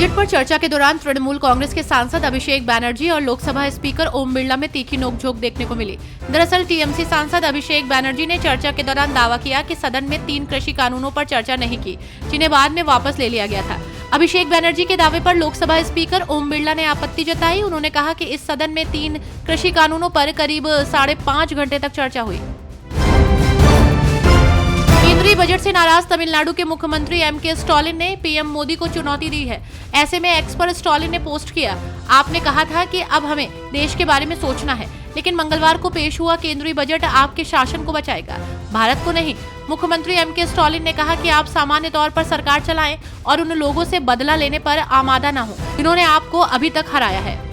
Budget पर चर्चा के दौरान तृणमूल कांग्रेस के सांसद अभिषेक बैनर्जी और लोकसभा स्पीकर ओम बिरला में तीखी नोकझोंक देखने को मिली। दरअसल टीएमसी सांसद अभिषेक बैनर्जी ने चर्चा के दौरान दावा किया कि सदन में 3 कृषि कानूनों पर चर्चा नहीं की, जिन्हें बाद में वापस ले लिया गया था। अभिषेक बैनर्जी के दावे पर लोकसभा स्पीकर ओम बिरला ने आपत्ति जताई। उन्होंने कहा कि इस सदन में 3 कृषि कानूनों पर करीब 5.5 घंटे तक चर्चा हुई। केंद्रीय बजट से नाराज तमिलनाडु के मुख्यमंत्री एमके स्टालिन ने पीएम मोदी को चुनौती दी है। ऐसे में एक्स पर स्टालिन ने पोस्ट किया, आपने कहा था कि अब हमें देश के बारे में सोचना है, लेकिन मंगलवार को पेश हुआ केंद्रीय बजट आपके शासन को बचाएगा, भारत को नहीं। मुख्यमंत्री एमके स्टालिन ने कहा कि आप सामान्य तौर पर सरकार चलाएं और उन लोगों से बदला लेने पर आमादा न हो जिन्होंने आपको अभी तक हराया है।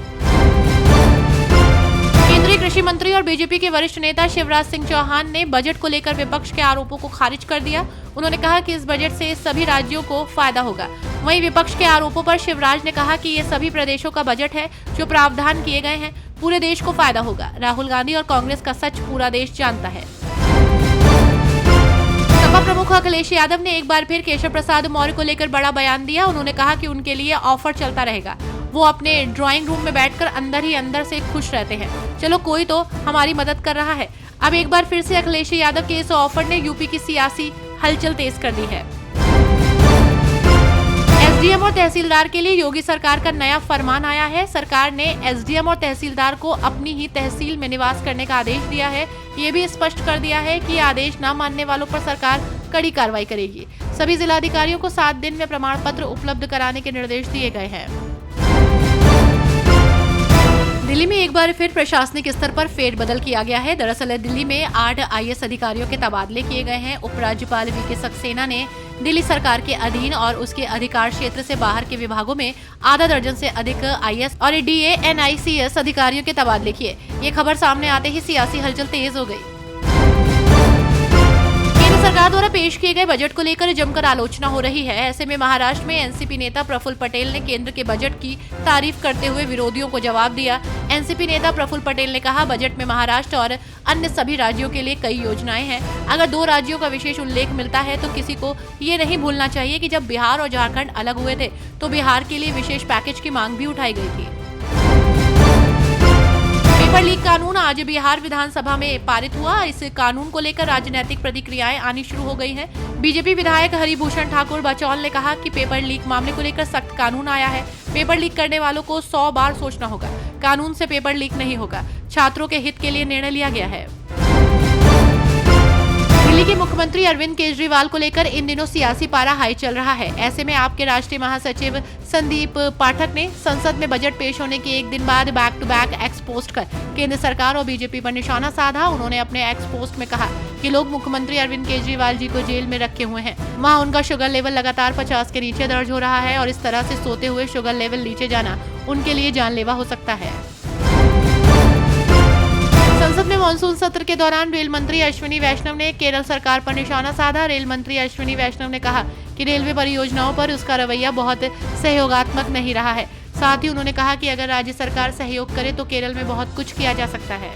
केंद्रीय कृषि मंत्री और बीजेपी के वरिष्ठ नेता शिवराज सिंह चौहान ने बजट को लेकर विपक्ष के आरोपों को खारिज कर दिया। उन्होंने कहा कि इस बजट से सभी राज्यों को फायदा होगा। वहीं विपक्ष के आरोपों पर शिवराज ने कहा कि ये सभी प्रदेशों का बजट है जो प्रावधान किए गए हैं, पूरे देश को फायदा होगा। राहुल गांधी और कांग्रेस का सच पूरा देश जानता है। सपा प्रमुख अखिलेश यादव ने एक बार फिर केशव प्रसाद मौर्य को लेकर बड़ा बयान दिया। उन्होंने कहा कि उनके लिए ऑफर चलता रहेगा, वो अपने ड्राइंग रूम में बैठकर अंदर ही अंदर से खुश रहते हैं। चलो कोई तो हमारी मदद कर रहा है। अब एक बार फिर से अखिलेश यादव के इस ऑफर ने यूपी की सियासी हलचल तेज कर दी है। एसडीएम और तहसीलदार के लिए योगी सरकार का नया फरमान आया है। सरकार ने एसडीएम और तहसीलदार को अपनी ही तहसील में निवास करने का आदेश दिया है। ये भी स्पष्ट कर दिया है कि आदेश न मानने वालों पर सरकार कड़ी कार्रवाई करेगी। सभी जिलाधिकारियों को 7 दिन में प्रमाण पत्र उपलब्ध कराने के निर्देश दिए गए हैं। दिल्ली में एक बार फिर प्रशासनिक स्तर पर फेरबदल किया गया है। दरअसल दिल्ली में 8 आईएएस अधिकारियों के तबादले किए गए हैं। उपराज्यपाल वीके सक्सेना ने दिल्ली सरकार के अधीन और उसके अधिकार क्षेत्र से बाहर के विभागों में आधा दर्जन से अधिक आईएएस और डीएनआईसीएस अधिकारियों के तबादले किए। ये खबर सामने आते ही सियासी हलचल तेज हो गई। सरकार द्वारा पेश किए गए बजट को लेकर जमकर आलोचना हो रही है। ऐसे में महाराष्ट्र में एनसीपी नेता प्रफुल्ल पटेल ने केंद्र के बजट की तारीफ करते हुए विरोधियों को जवाब दिया। एनसीपी नेता प्रफुल्ल पटेल ने कहा, बजट में महाराष्ट्र और अन्य सभी राज्यों के लिए कई योजनाएं हैं। अगर 2 राज्यों का विशेष उल्लेख मिलता है तो किसी को ये नहीं भूलना चाहिए कि जब बिहार और झारखंड अलग हुए थे तो बिहार के लिए विशेष पैकेज की मांग भी उठाई गई थी। पेपर लीक कानून आज बिहार विधानसभा में पारित हुआ। इस कानून को लेकर राजनीतिक प्रतिक्रियाएं आनी शुरू हो गई हैं। बीजेपी विधायक हरिभूषण ठाकुर बचौल ने कहा कि पेपर लीक मामले को लेकर सख्त कानून आया है। पेपर लीक करने वालों को 100 बार सोचना होगा। कानून से पेपर लीक नहीं होगा। छात्रों के हित के लिए निर्णय लिया गया है। दिल्ली के मुख्यमंत्री अरविंद केजरीवाल को लेकर इन दिनों सियासी पारा हाई चल रहा है। ऐसे में आपके राष्ट्रीय महासचिव संदीप पाठक ने संसद में बजट पेश होने के एक दिन बाद back to back X post कर केंद्र सरकार और बीजेपी पर निशाना साधा। उन्होंने अपने एक्स पोस्ट में कहा कि लोग मुख्यमंत्री अरविंद केजरीवाल जी को जेल में रखे हुए हैं। वहां उनका शुगर लेवल लगातार 50 के नीचे दर्ज हो रहा है और इस तरह से सोते हुए शुगर लेवल नीचे जाना उनके लिए जानलेवा हो सकता है। संसद में मानसून सत्र के दौरान रेल मंत्री अश्विनी वैष्णव ने केरल सरकार पर निशाना साधा। रेल मंत्री अश्विनी वैष्णव ने कहा कि रेलवे परियोजनाओं पर उसका रवैया बहुत सहयोगात्मक नहीं रहा है। साथ ही उन्होंने कहा कि अगर राज्य सरकार सहयोग करे तो केरल में बहुत कुछ किया जा सकता है।